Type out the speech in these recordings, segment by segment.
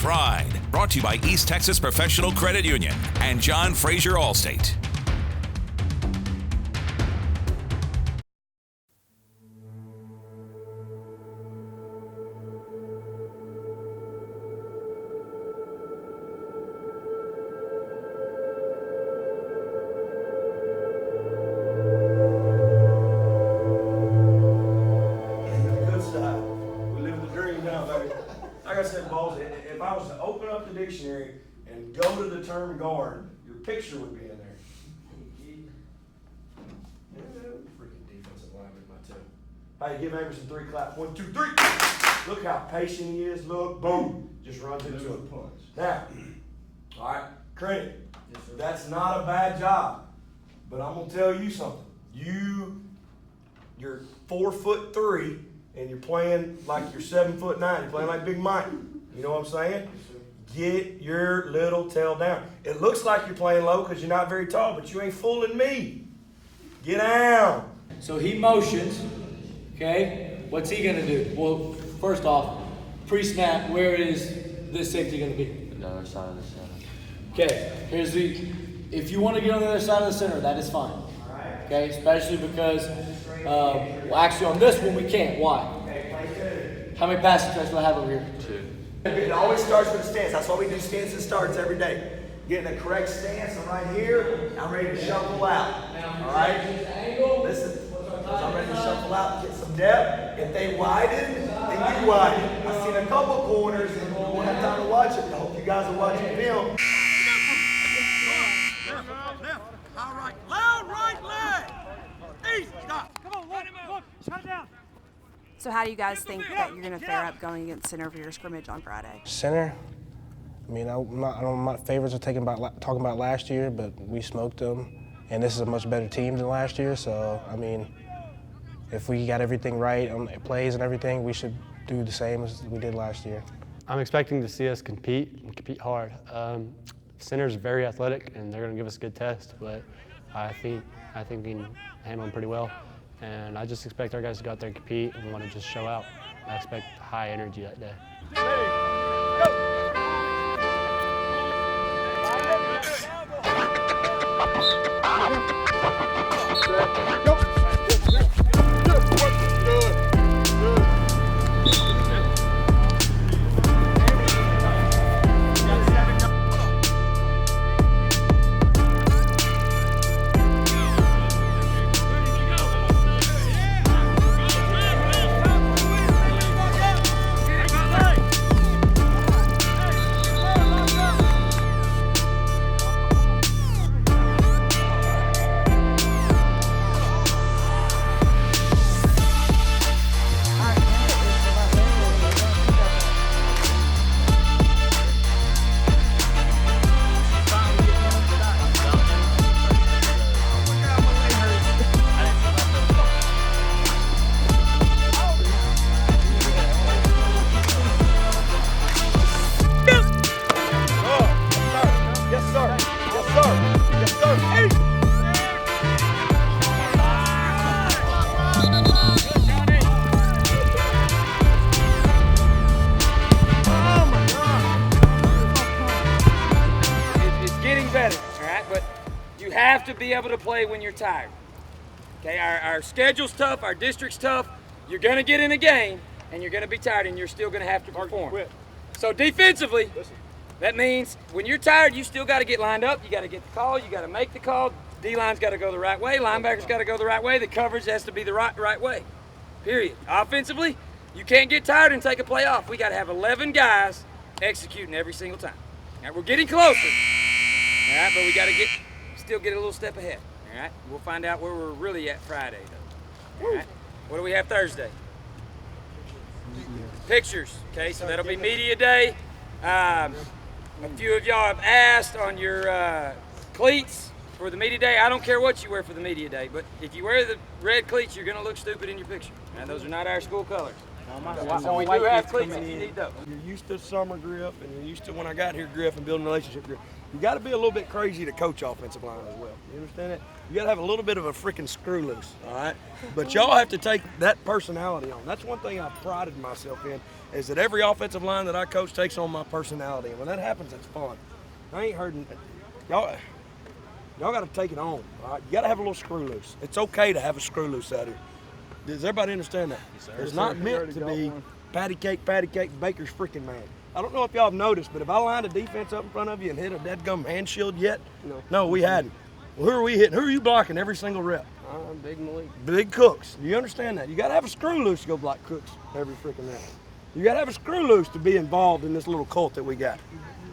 Pride, brought to you by East Texas Professional Credit Union and John Frazier Allstate. Like I said, Balls, if I was to open up the dictionary and go to the term guard, your picture would be in there. Freaking defensive lineman, my two. Hey, give Emerson 3 claps. 1, 2, 3. Look how patient he is. Look, boom, just runs into a punch. Now, all right, credit. Yes, sir. That's not a bad job, but I'm gonna tell you something. You're 4'3", and you're playing like you're 7'9". You're playing like Big Mike. You know what I'm saying? Get your little tail down. It looks like you're playing low because you're not very tall, but you ain't fooling me. Get down. So he motions, okay? What's he gonna do? Well, first off, pre-snap, where is this safety gonna be? The other side of the center. Okay, here's the, if you wanna get on the other side of the center, that is fine. Okay, especially because, well, actually on this one we can't. Why? How many passing tracks do I have over here? 2. It always starts with a stance. That's why we do stance and starts every day. Getting a correct stance. I'm right here. I'm ready to shuffle out. All right? Listen. I'm ready to shuffle out, get some depth. If they widen, then you widen. I've seen a couple corners and we won't have time to watch it. I hope you guys are watching film. All right. Loud right leg. Easy. Stop. Come on, look. Shut down. So how do you guys think that you're going to fare up going against center for your scrimmage on Friday? Center, I mean, I'm not favorites of talking about last year, but we smoked them, and this is a much better team than last year. So, I mean, if we got everything right on plays and everything, we should do the same as we did last year. I'm expecting to see us compete and compete hard. Center's very athletic, and they're going to give us a good test, but I think we can handle them pretty well. And I just expect our guys to go out there and compete and want to just show out. I expect high energy that day. Have to be able to play when you're tired. Okay, our schedule's tough, our district's tough. You're gonna get in a game and you're gonna be tired and you're still gonna have to perform. So defensively, that means when you're tired, you still gotta get lined up, you gotta get the call, you gotta make the call. D-line's gotta go the right way, linebackers gotta go the right way, the coverage has to be the right way, period. Offensively, you can't get tired and take a play off. We gotta have 11 guys executing every single time. All right, we're getting closer, all right, but we gotta still get a little step ahead, all right? We'll find out where we're really at Friday, though, all right? What do we have Thursday? Pictures, okay, so that'll be media day. A few of y'all have asked on your cleats for the media day. I don't care what you wear for the media day, but if you wear the red cleats, you're gonna look stupid in your picture. Now, those are not our school colors. So we do have cleats if you need those. You're used to summer grip, and you're used to when I got here grip and building relationship grip. You got to be a little bit crazy to coach offensive line as well. You understand that? You got to have a little bit of a freaking screw loose, all right? But y'all have to take that personality on. That's one thing I prided myself in, is that every offensive line that I coach takes on my personality. And when that happens, it's fun. I ain't hurting. Y'all got to take it on, all right? You got to have a little screw loose. It's okay to have a screw loose out here. Does everybody understand that? Yes, it's not meant to be patty cake, baker's freaking man. I don't know if y'all have noticed, but have I lined a defense up in front of you and hit a deadgum hand shield yet? No, we hadn't. Well, who are we hitting? Who are you blocking every single rep? Big Malik. Big Cooks. You understand that? You got to have a screw loose to go block Cooks every freaking rep. You got to have a screw loose to be involved in this little cult that we got.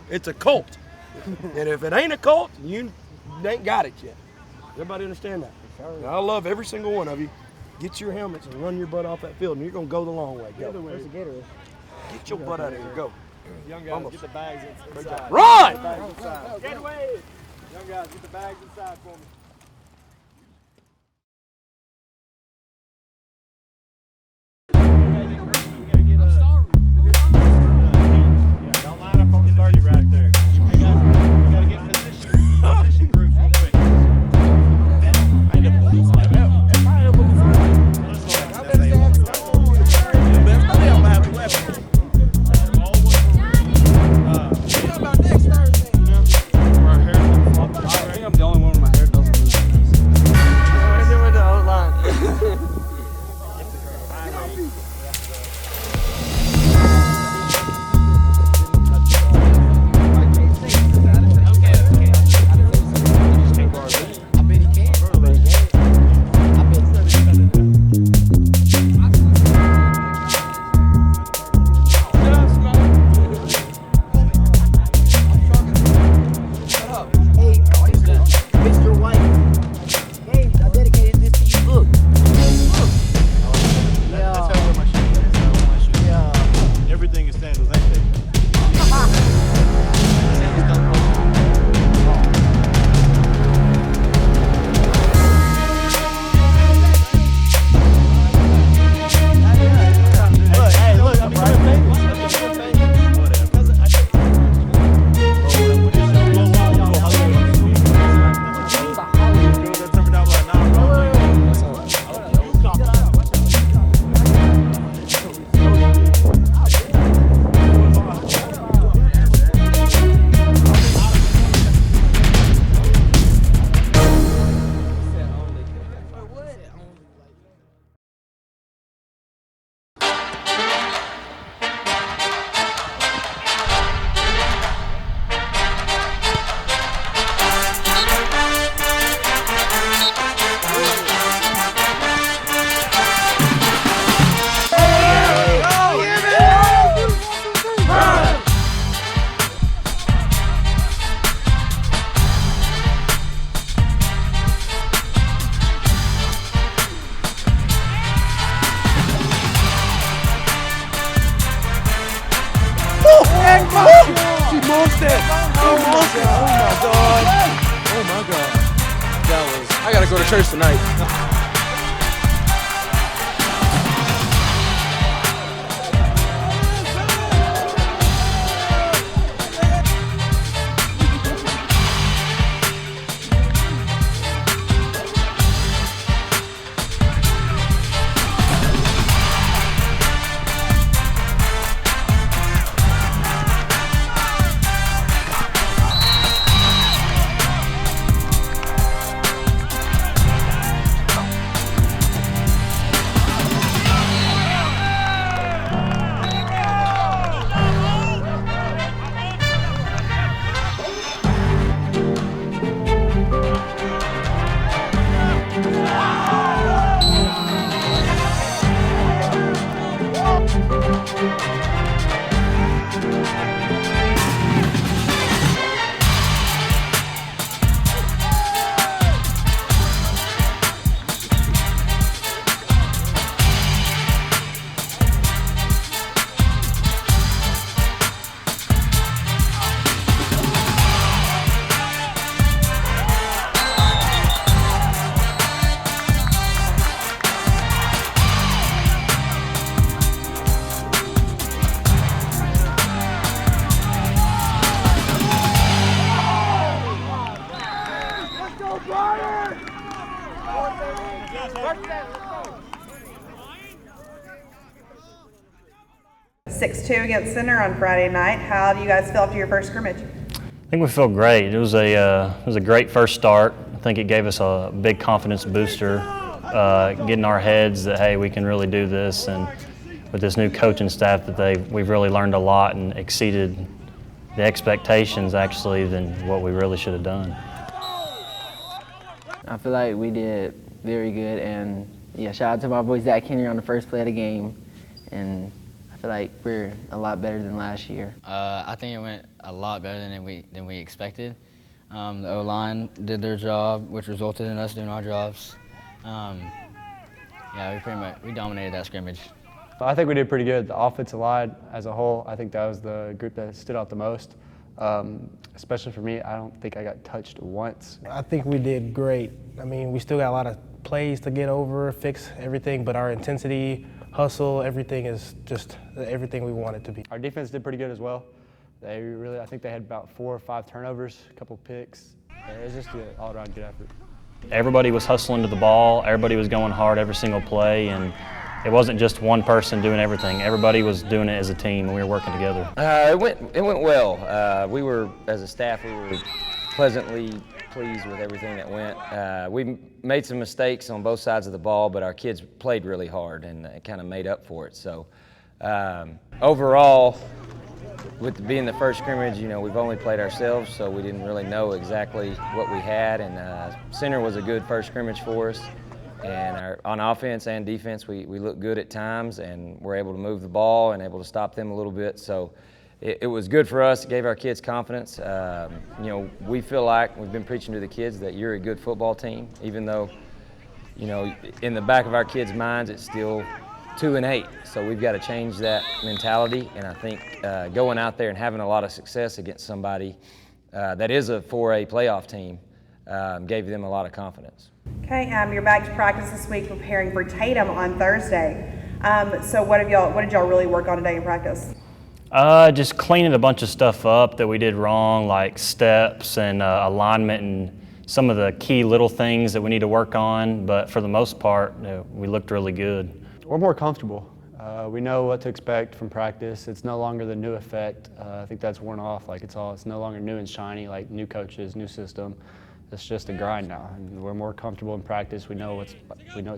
It's a cult. And if it ain't a cult, you ain't got it yet. Everybody understand that? Now, I love every single one of you. Get your helmets and run your butt off that field, and you're going to go the long way. Go. Get your butt out of here. Go. Young guys, get the bags inside. Run! Get away! Young guys, get the bags inside for me. Don't line up on the 30 right there. You got to get position groups real quick. I gotta go to church tonight. 6-2 against Center on Friday night. How do you guys feel after your first scrimmage? I think we feel great. It was a great first start. I think it gave us a big confidence booster, getting our heads that, hey, we can really do this. And with this new coaching staff, that we've really learned a lot and exceeded the expectations actually than what we really should have done. I feel like we did very good, and yeah, shout out to my boy Zach Henry on the first play of the game, and I feel like we're a lot better than last year. I think it went a lot better than we expected. The O-line did their job, which resulted in us doing our jobs. Yeah, we dominated that scrimmage. I think we did pretty good. The offensive line as a whole, I think that was the group that stood out the most. Especially for me, I don't think I got touched once. I think we did great. I mean, we still got a lot of plays to get over, fix everything, but our intensity, hustle, everything is just everything we want it to be. Our defense did pretty good as well. I think they had about 4 or 5 turnovers, a couple picks. It was just an all-around good effort. Everybody was hustling to the ball. Everybody was going hard every single play, and it wasn't just one person doing everything. Everybody was doing it as a team, and we were working together. It went well. We were, as a staff, we were pleasantly pleased with everything that went. We made some mistakes on both sides of the ball, but our kids played really hard and kind of made up for it. So overall, with being the first scrimmage, we've only played ourselves, so we didn't really know exactly what we had. And Center was a good first scrimmage for us. And on offense and defense, we looked good at times, and we're able to move the ball and able to stop them a little bit. So it was good for us. It gave our kids confidence. We feel like we've been preaching to the kids that you're a good football team, even though, in the back of our kids' minds, it's still 2-8. So we've got to change that mentality. And I think going out there and having a lot of success against somebody that is a 4A playoff team gave them a lot of confidence. Okay, you're back to practice this week preparing for Tatum on Thursday. So what did y'all really work on today in practice? Just cleaning a bunch of stuff up that we did wrong, like steps and alignment and some of the key little things that we need to work on. But for the most part, we looked really good. We're more comfortable. We know what to expect from practice. It's no longer the new effect. I think that's worn off. It's no longer new and shiny, like new coaches, new system. It's just a grind now. And we're more comfortable in practice. We know what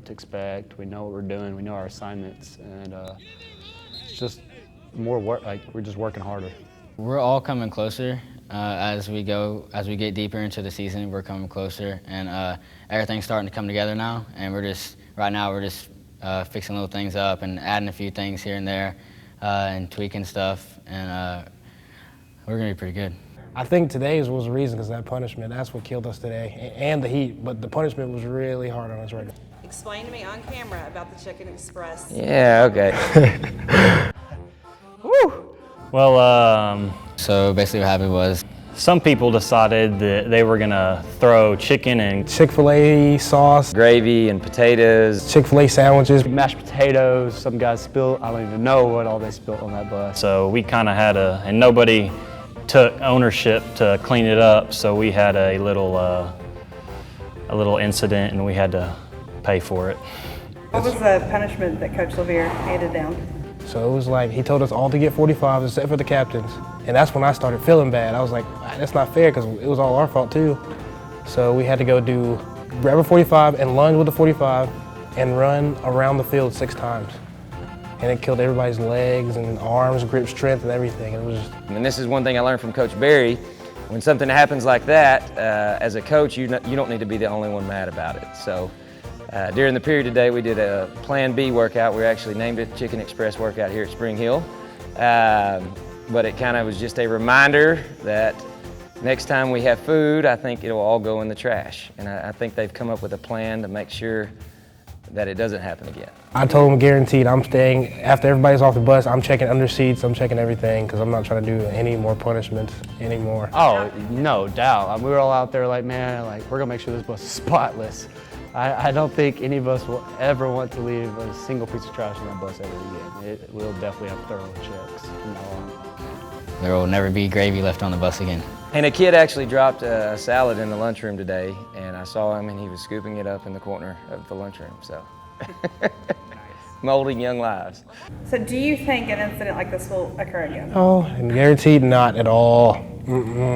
to expect. We know what we're doing. We know our assignments, and it's just more work. We're just working harder. We're all coming closer as we get deeper into the season. We're coming closer, and everything's starting to come together now. And we're just fixing little things up and adding a few things here and there, and tweaking stuff, and we're gonna be pretty good. I think today's was the reason, because that punishment, that's what killed us today, and the heat, but the punishment was really hard on us right now. Explain to me on camera about the Chicken Express. Yeah, okay. Woo! Well, so basically what happened was some people decided that they were gonna throw chicken and Chick-fil-A sauce, gravy and potatoes, Chick-fil-A sandwiches, mashed potatoes. Some guys spilled. I don't even know what all they spilled on that bus. So we kind of had and nobody took ownership to clean it up, so we had a little incident, and we had to pay for it. What was the punishment that Coach Levere handed down? So it was like he told us all to get 45 except for the captains, and that's when I started feeling bad. I was like, that's not fair, because it was all our fault too. So we had to go grab a 45 and lunge with the 45 and run around the field 6 times. And it killed everybody's legs and arms, grip strength, and everything. It was. And this is one thing I learned from Coach Barry. When something happens like that, as a coach, you don't need to be the only one mad about it. So during the period today, we did a Plan B workout. We actually named it Chicken Express workout here at Spring Hill. But it kind of was just a reminder that next time we have food, I think it'll all go in the trash. And I think they've come up with a plan to make sure that it doesn't happen again. I told them guaranteed I'm staying, after everybody's off the bus, I'm checking under seats, I'm checking everything, because I'm not trying to do any more punishments anymore. Oh, no doubt. We were all out there man, we're gonna make sure this bus is spotless. I don't think any of us will ever want to leave a single piece of trash on that bus ever again. It will definitely have thorough checks from now on. There will never be gravy left on the bus again. And a kid actually dropped a salad in the lunchroom today, and I saw him, and he was scooping it up in the corner of the lunchroom. So, molding young lives. So do you think an incident like this will occur again? Oh, and guaranteed not at all. Mm-mm.